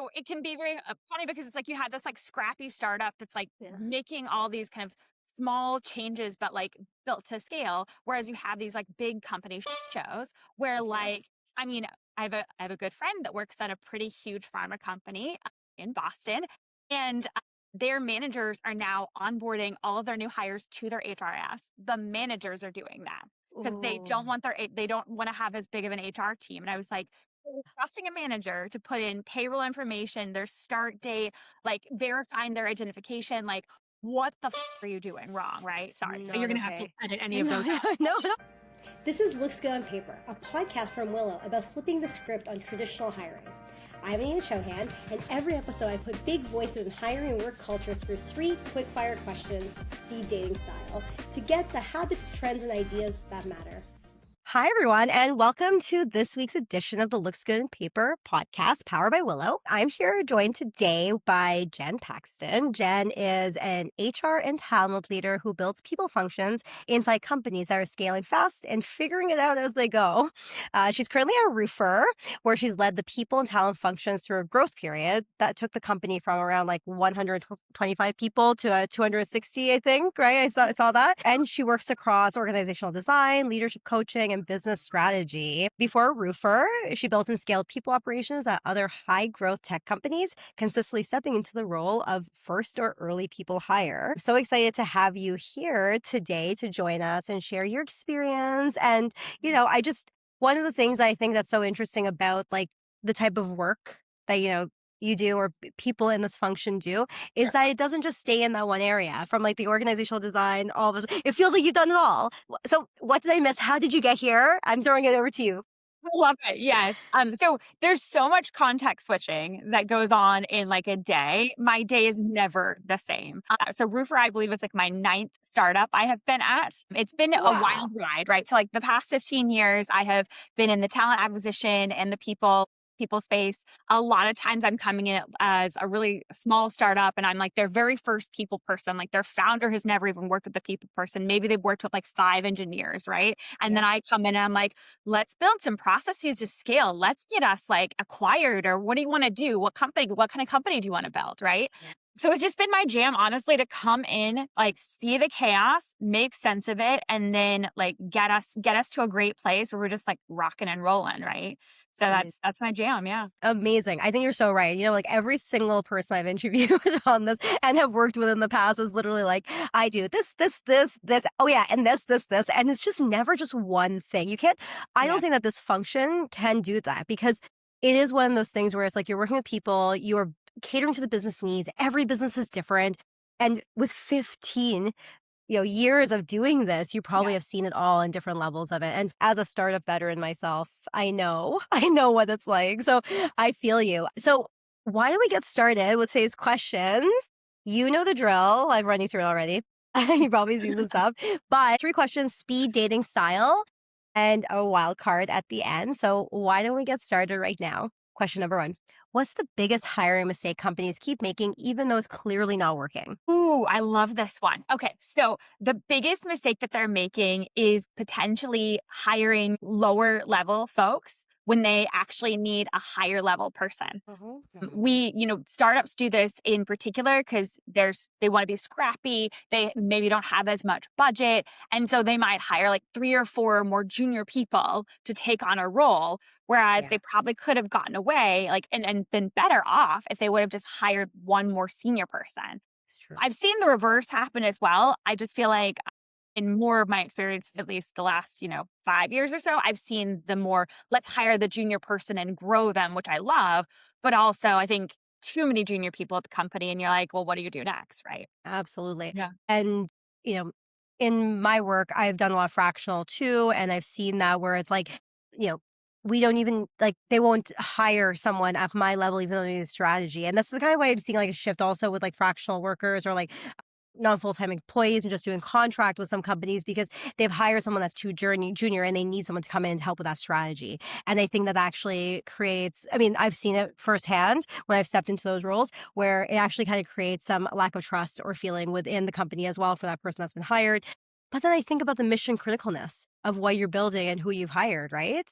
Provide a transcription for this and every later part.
So it can be very funny because it's like you had this like scrappy startup that's like making all these kind of small changes, but like built to scale. Whereas you have these like big company shows where like, I mean, I have a good friend that works at a pretty huge pharma company in Boston, and their managers are now onboarding all of their new hires to their HRS. The managers are doing that because they don't want to have as big of an HR team. And I was like, trusting a manager to put in payroll information, their start date, like verifying their identification, like what the are you doing wrong, right? Sorry. So you're going to have to edit any of those out. No. This is Looks Good on Paper, a podcast from Willow about flipping the script on traditional hiring. I'm Anita Chohan, and every episode I put big voices in hiring and work culture through 3 quick-fire questions, speed dating style, to get the habits, trends, and ideas that matter. Hi, everyone, and welcome to this week's edition of the Looks Good on Paper podcast, powered by Willow. I'm here joined today by Jen Paxton. Jen is an HR and talent leader who builds people functions inside companies that are scaling fast and figuring it out as they go. She's currently a Roofr, where she's led the people and talent functions through a growth period that took the company from around like 125 people to 260, I think, right? I saw that. And she works across organizational design, leadership coaching, and business strategy. Before Roofr, she built and scaled people operations at other high-growth tech companies, consistently stepping into the role of first or early people hire. So excited to have you here today to join us and share your experience. And, one of the things I think that's so interesting about like the type of work that, you do or people in this function do is that it doesn't just stay in that one area from like the organizational design, all this. It feels like you've done it all. So what did I miss? How did you get here? I'm throwing it over to you. I love it. Yes. So there's so much context switching that goes on in like a day. My day is never the same. So Roofr, I believe, is like my 9th startup I have been at. It's been a wild ride, right? So like the past 15 years, I have been in the talent acquisition and the people space. A lot of times I'm coming in as a really small startup and I'm like their very first people person. Like their founder has never even worked with the people person. Maybe they've worked with like 5 engineers, right? And then I come in and I'm like, let's build some processes to scale. Let's get us like acquired, or what do you want to do? What kind of company do you want to build, right? So it's just been my jam, honestly, to come in, like see the chaos, make sense of it, and then like get us to a great place where we're just like rocking and rolling, right? So that's my jam. Yeah. Amazing. I think you're so right. Like every single person I've interviewed on this and have worked with in the past is literally like, I do this. Oh yeah. And this. And it's just never just one thing. I don't think that this function can do that, because it is one of those things where it's like you're working with people, you're catering to the business needs. Every business is different. And with 15 years of doing this, you probably have seen it all in different levels of it. And as a startup veteran myself, I know what it's like. So I feel you. So why don't we get started with today's questions? You know the drill. I've run you through it already. You've probably seen some stuff, but 3 questions, speed dating style, and a wild card at the end. So why don't we get started right now? Question number 1. What's the biggest hiring mistake companies keep making, even though it's clearly not working? Ooh, I love this one. Okay. So the biggest mistake that they're making is potentially hiring lower level folks when they actually need a higher level person. Startups do this in particular because they want to be scrappy. They maybe don't have as much budget. And so they might hire like 3 or 4 more junior people to take on a role. Whereas they probably could have gotten away and been better off if they would have just hired one more senior person. I've seen the reverse happen as well. I just feel like in more of my experience, at least the last, 5 years or so, I've seen the more, let's hire the junior person and grow them, which I love. But also I think too many junior people at the company and you're like, well, what do you do next? Right. Absolutely. Yeah. And, in my work, I've done a lot of fractional too. And I've seen that where it's like, we don't even they won't hire someone at my level, even though they need a strategy. And that's the kind of way I'm seeing like a shift also with like fractional workers or like non-full-time employees and just doing contract with some companies because they've hired someone that's too junior and they need someone to come in to help with that strategy. And I think that actually creates, I've seen it firsthand when I've stepped into those roles where it actually kind of creates some lack of trust or feeling within the company as well for that person that's been hired. But then I think about the mission criticalness of what you're building and who you've hired, right?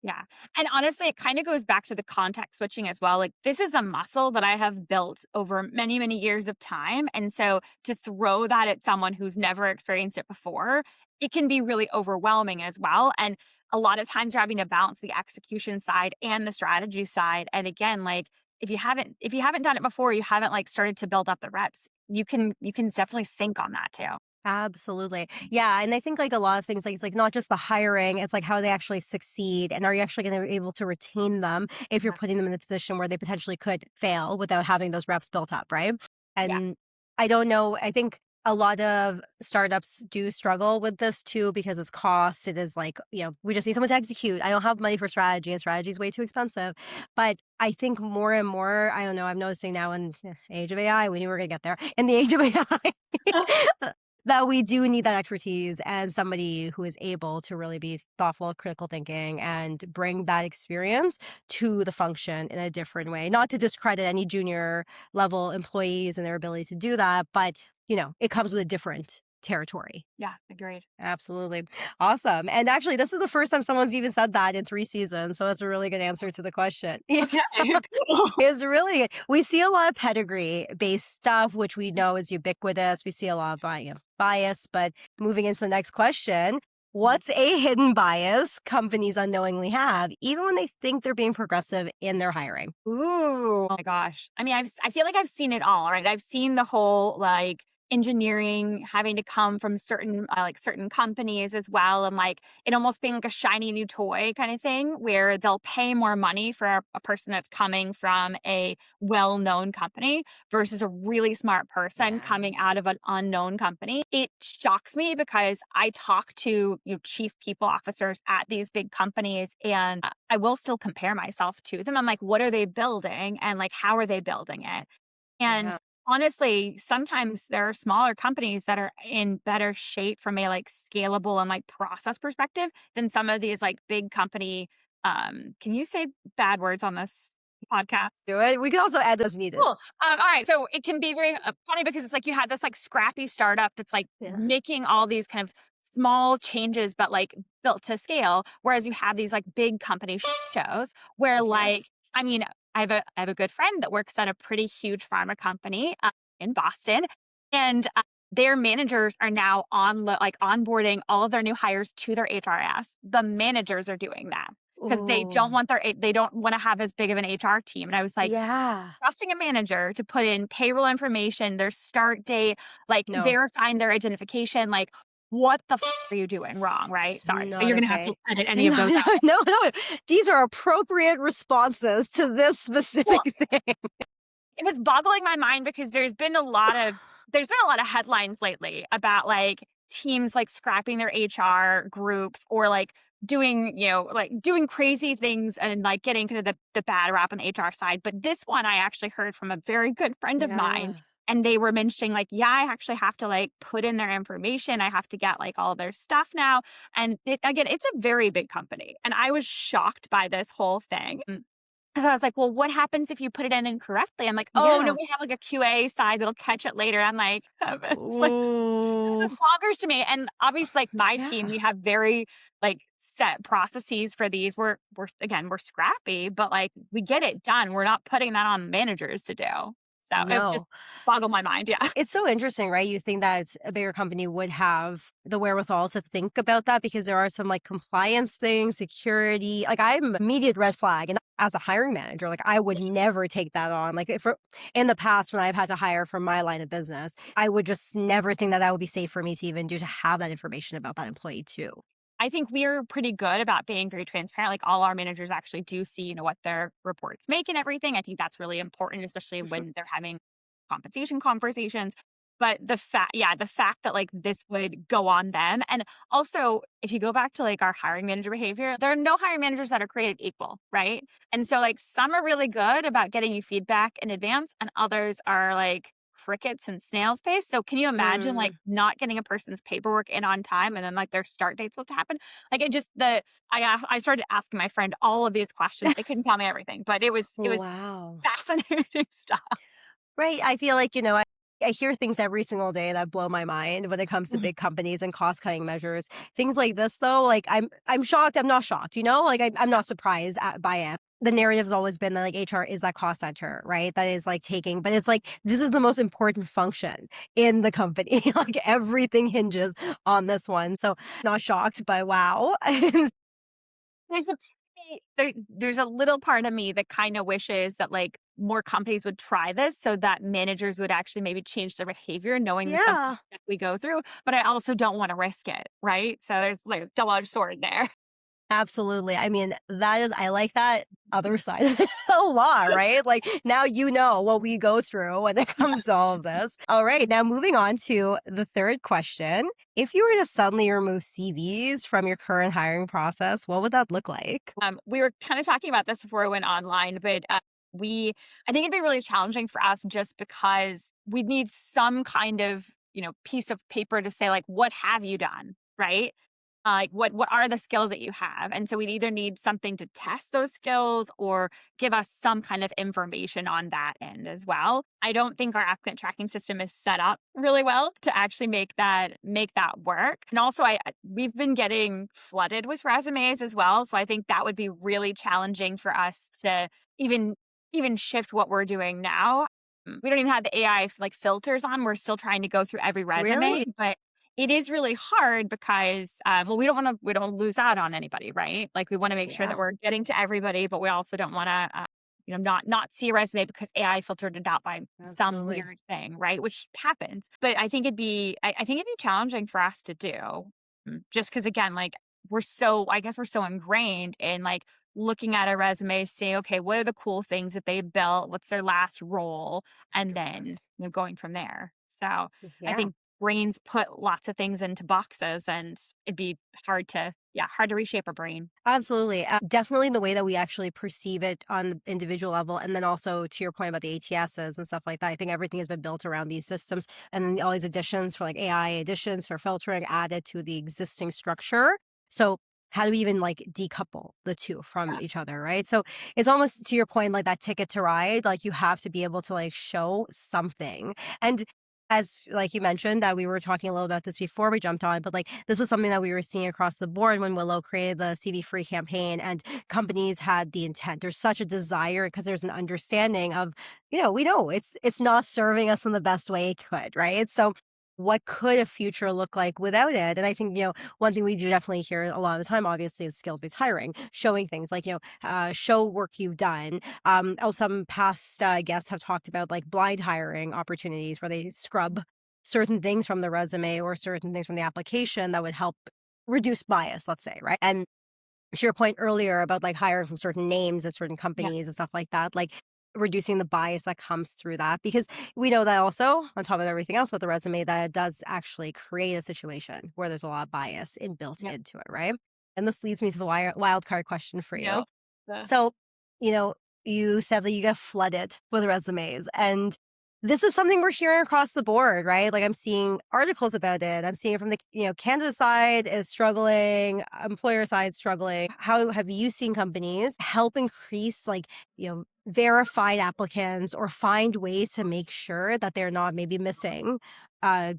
Yeah. And honestly, it kind of goes back to the context switching as well. Like, this is a muscle that I have built over many, many years of time. And so to throw that at someone who's never experienced it before, it can be really overwhelming as well. And a lot of times you're having to balance the execution side and the strategy side. And again, like, if you haven't done it before, you haven't like started to build up the reps, you can definitely sink on that too. Absolutely. Yeah. And I think like a lot of things, like it's like not just the hiring, it's like how they actually succeed. And are you actually going to be able to retain them if you're Yeah. putting them in a position where they potentially could fail without having those reps built up, right? Yeah. And I don't know. I think a lot of startups do struggle with this too because it's cost. It is like, we just need someone to execute. I don't have money for strategy and strategy is way too expensive. But I think more and more, I don't know, I'm noticing now in the age of AI, we knew we were going to get there. In the age of AI, that we do need that expertise and somebody who is able to really be thoughtful, critical thinking, and bring that experience to the function in a different way. Not to discredit any junior level employees and their ability to do that, but it comes with a different territory. Yeah. Agreed. Absolutely. Awesome. And actually, this is the first time someone's even said that in 3 seasons. So that's a really good answer to the question. Okay. Cool. It's really good. We see a lot of pedigree based stuff, which we know is ubiquitous. We see a lot of bias. But moving into the next question, what's a hidden bias companies unknowingly have, even when they think they're being progressive in their hiring? Ooh, oh my gosh. I mean, I feel like I've seen it all, right? I've seen the whole like engineering having to come from certain companies as well, and like it almost being like a shiny new toy kind of thing where they'll pay more money for a person that's coming from a well-known company versus a really smart person coming out Yes. of an unknown company. It shocks me because I talk to chief people officers at these big companies, and I will still compare myself to them. I'm like, what are they building? And like, how are they building it? And Yeah. honestly, sometimes there are smaller companies that are in better shape from a like scalable and like process perspective than some of these like big company. Can you say bad words on this podcast? Do it. We can also add as needed. Cool. All right. So it can be very funny because it's like you had this like scrappy startup that's like Yeah. making all these kind of small changes, but like built to scale. Whereas you have these like big company shows where Yeah. like, I mean, I have a good friend that works at a pretty huge pharma company in Boston, and their managers are now like onboarding all of their new hires to their HRS. The managers are doing that because Oh, they don't want to have as big of an HR team. And I was like, yeah. trusting a manager to put in payroll information, their start date, like No, verifying their identification, like what the are you doing wrong, right? it's Sorry. So not you're gonna have to okay. edit any of No, those no, out. no. These are appropriate responses to this Well, specific thing. it was boggling my mind because there's been a lot of headlines lately about like teams like scrapping their HR groups or like doing crazy things and like getting kind of the bad rap on the HR side. But this one I actually heard from a very good friend of mine. Yeah. And they were mentioning like, yeah, I actually have to like put in their information. I have to get like all their stuff now. And again, it's a very big company. And I was shocked by this whole thing. Because I was like, well, what happens if you put it in incorrectly? I'm like, oh no, Yeah. we have like a QA side that'll catch it later. I'm like, it's like Ooh. it's bonkers to me. And obviously, like my team, Yeah. we have very like set processes for these. We're scrappy, but like we get it done. We're not putting that on managers to do. So it just No. boggled my mind. Yeah. It's so interesting, right? You think that a bigger company would have the wherewithal to think about that because there are some like compliance things, security. Like I'm immediate red flag. And as a hiring manager, like I would never take that on. Like if in the past when I've had to hire for my line of business, I would just never think that that would be safe for me to even do to have that information about that employee too. I think we're pretty good about being very transparent. Like all our managers actually do see, what their reports make and everything. I think that's really important, especially when they're having compensation conversations. But the fact that like this would go on them. And also, if you go back to like our hiring manager behavior, there are no hiring managers that are created equal, right? And so like some are really good about getting you feedback in advance, and others are like crickets and snail's pace. So can you imagine like Mm, not getting a person's paperwork in on time and then like their start date's supposed to happen? Like it just I started asking my friend all of these questions. They couldn't tell me everything, but it was wow. fascinating stuff. Right. I feel like, I hear things every single day that blow my mind when it comes to big companies and cost cutting measures. Things like this, though, like I'm shocked. I'm not shocked. Like I'm not surprised by it. The narrative has always been that like HR is that cost center, right? That is like taking, but it's like this is the most important function in the company. Like everything hinges on this one. So not shocked, but wow. There's a there's a little part of me that kind of wishes that like more companies would try this so that managers would actually maybe change their behavior knowing the something Yeah. that we go through, but I also don't want to risk it, right? So there's like a double-edged sword there. Absolutely. I mean, I like that other side of it a lot, right? Like now you know what we go through when it comes to all of this. All right. Now moving on to the third question. If you were to suddenly remove CVs from your current hiring process, what would that look like? We were kind of talking about this before we went online, but I think it'd be really challenging for us just because we'd need some kind of, piece of paper to say like, what have you done? Right. Like what are the skills that you have? And so we'd either need something to test those skills or give us some kind of information on that end as well. I don't think our applicant tracking system is set up really well to actually make that work. And also we've been getting flooded with resumes as well. So I think that would be really challenging for us to even shift what we're doing now. We don't even have the AI like filters on. We're still trying to go through every resume, Really? but it is really hard because, we don't want to lose out on anybody, right? Like we want to make sure that Yeah, we're getting to everybody, but we also don't want to, not see a resume because AI filtered it out by some absolutely. weird thing, right? Which happens. But I think I think it'd be challenging for us to do, just because again, like I guess we're so ingrained in like looking at a resume, saying, okay, what are the cool things that they built? What's their last role? And then 100%. going from there. So I Yeah. think brains put lots of things into boxes and it'd be hard to reshape a brain. Absolutely. Definitely the way that we actually perceive it on the individual level. And then also to your point about the ATSs and stuff like that, I think everything has been built around these systems and then all these additions for like AI additions for filtering added to the existing structure. So how do we even like decouple the two from Yeah. each other, right? So it's almost to your point, like that ticket to ride, like you have to be able to like show something. And as like you mentioned that we were talking a little about this before we jumped on, but like this was something that we were seeing across the board when Willow created the CV free campaign and companies had the intent. There's such a desire because there's an understanding of, we know it's not serving us in the best way it could, right? So what could a future look like without it? And I think, one thing we do definitely hear a lot of the time, obviously, is skills-based hiring, showing things like, show work you've done. Some past guests have talked about like blind hiring opportunities where they scrub certain things from the resume or certain things from the application that would help reduce bias, let's say, right? And to your point earlier about like hiring from certain names at certain Yeah. companies and stuff like that, like reducing the bias that comes through that, because we know that also on top of everything else with the resume that it does actually create a situation where there's a lot of bias built Yep. into it, right? And this leads me to the wild card question for you. Yep. The So, you know, you said that you get flooded with resumes, and this is something we're hearing across the board, right? Like I'm seeing articles about it. I'm seeing it from the, candidate side is struggling, employer side struggling. How have you seen companies help increase like, verified applicants or find ways to make sure that they're not maybe missing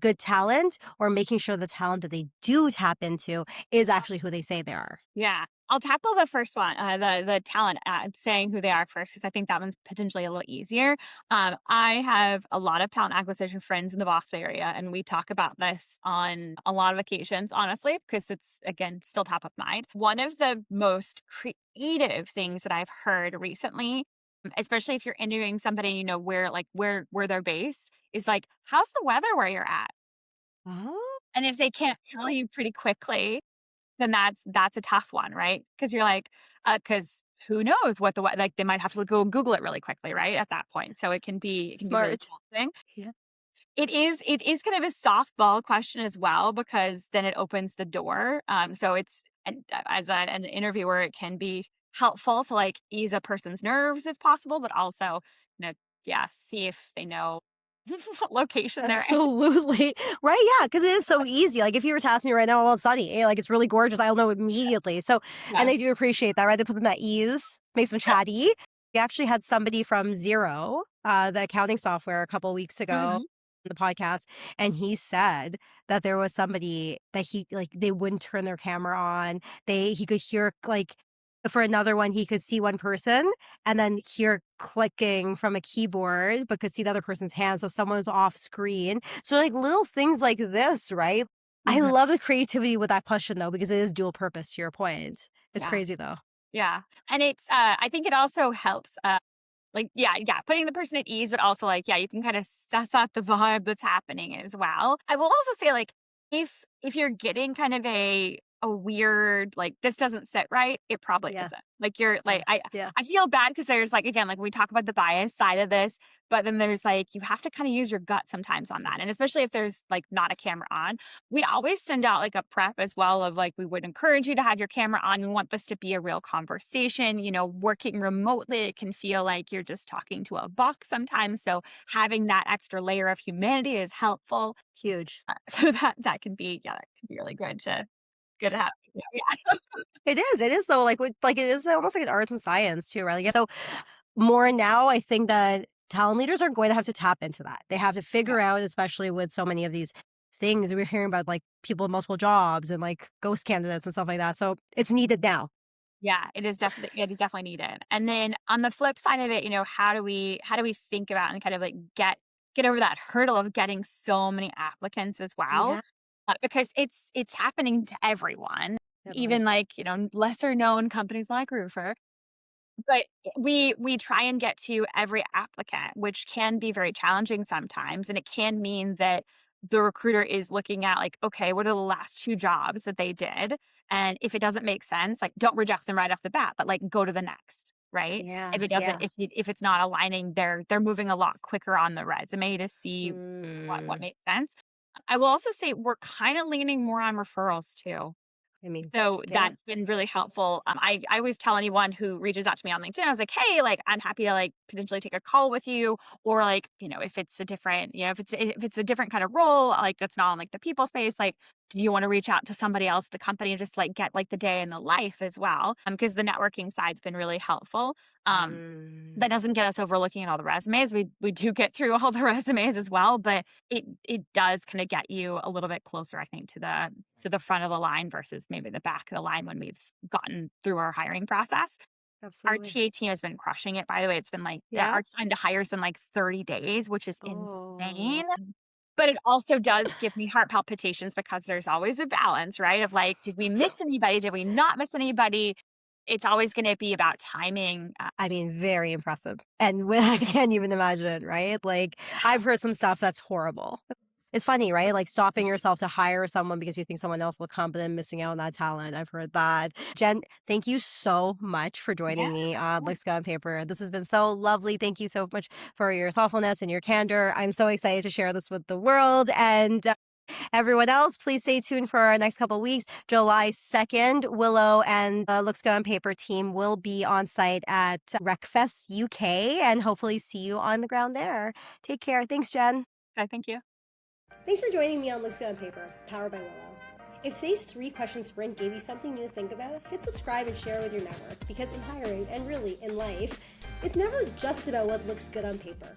good talent or making sure the talent that they do tap into is actually who they say they are? Yeah. I'll tackle the first one, the talent saying who they are first, because I think that one's potentially a little easier. I have a lot of talent acquisition friends in the Boston area, and we talk about this on a lot of occasions, honestly, because it's, again, still top of mind. One of the most creative things that I've heard recently, especially if you're interviewing somebody, where they're based, is like, how's the weather where you're at? Oh, And if they can't tell you pretty quickly, then that's a tough one, right? Because you're like, because who knows what like they might have to go Google it really quickly, right? At that point, so it can be really smart. challenging. Yeah. It is kind of a softball question as well because then it opens the door. So it's as an interviewer, it can be helpful to like ease a person's nerves if possible, but also, see if they know what location they're in. Absolutely. Right, yeah, because it is so easy. Like, if you were to ask me right now, "Well, it's sunny," like, it's really gorgeous, I'll know immediately. So and Yeah. I do appreciate that, right? They put them at ease, makes them chatty. We actually had somebody from Xero, the accounting software, a couple weeks ago, Mhm. the podcast, and he said that there was somebody that he like they wouldn't turn their camera on. He could hear like for another one he could see one person and then hear clicking from a keyboard but could see the other person's hands, so someone was off screen. So like little things like this, right? I Mhm. love the creativity with that question though, because it is dual purpose to your point. It's Yeah. crazy though. Yeah. And it's, I think it also helps, like, yeah, putting the person at ease, but also like, yeah, you can kind of suss out the vibe that's happening as well. I will also say, like, if you're getting kind of a weird, like, this doesn't sit right, it probably Yeah. isn't. Like you're Yeah. like, I Yeah. I feel bad because there's like, again, like we talk about the bias side of this, but then there's like you have to kind of use your gut sometimes on that. And especially if there's like not a camera on. We always send out like a prep as well of like, we would encourage you to have your camera on. We want this to be a real conversation. Working remotely, it can feel like you're just talking to a box sometimes. So having that extra layer of humanity is helpful. Huge. So that can be, yeah, that can be really good to have. Yeah. Yeah. It is though, like it is almost like an art and science too, right? Like, so more now, I think that talent leaders are going to have to tap into that. They have to Yeah. figure out, especially with so many of these things we're hearing about, like people with multiple jobs and like ghost candidates and stuff like that. So it's needed now. Yeah, it is definitely needed. And then on the flip side of it, how do we think about and kind of like get over that hurdle of getting so many applicants as well? Yeah, Because it's happening to everyone, definitely. even like, lesser known companies like Roofr. But we try and get to every applicant, which can be very challenging sometimes, and it can mean that the recruiter is looking at like, okay, what are the last 2 jobs that they did? And if it doesn't make sense, like, don't reject them right off the bat, but, like, go to the next, right? If Yeah, it doesn't yeah. if it's not aligning, they're moving a lot quicker on the resume to see what Mm, makes sense. I will also say we're kinda leaning more on referrals too. I mean, So yeah, that's been really helpful. I always tell anyone who reaches out to me on LinkedIn, I was like, hey, like I'm happy to like potentially take a call with you, or like, if it's a different, if it's a different kind of role, like that's not on like the people space, like, do you want to reach out to somebody else at the company and just like get like the day in the life as well? Because the networking side's been really helpful. Um, mm, that doesn't get us over looking at all the resumes. We do get through all the resumes as well, but it does kind of get you a little bit closer, I think, to the front of the line versus maybe the back of the line when we've gotten through our hiring process. Our absolutely. TA team has been crushing it, by the way. It's been like Yeah. our time to hire has been like 30 days, which is Oh, insane. But it also does give me heart palpitations because there's always a balance, right? Of like, did we miss anybody? Did we not miss anybody? It's always going to be about timing. I mean, very impressive. And I can't even imagine, right? Like, I've heard some stuff that's horrible. It's funny, right? Like stopping yourself to hire someone because you think someone else will come, but then missing out on that talent. I've heard that. Jen, thank you so much for Yeah. joining me on Looks Good on Paper. This has been so lovely. Thank you so much for your thoughtfulness and your candor. I'm so excited to share this with the world. And everyone else, please stay tuned for our next couple of weeks. July 2nd, Willow and the Looks Good on Paper team will be on site at RecFest UK and hopefully see you on the ground there. Take care. Thanks, Jen. I thank you. Thanks for joining me on Looks Good on Paper, powered by Willow. If today's 3-question sprint gave you something new to think about, hit subscribe and share with your network, because in hiring, and really in life, it's never just about what looks good on paper.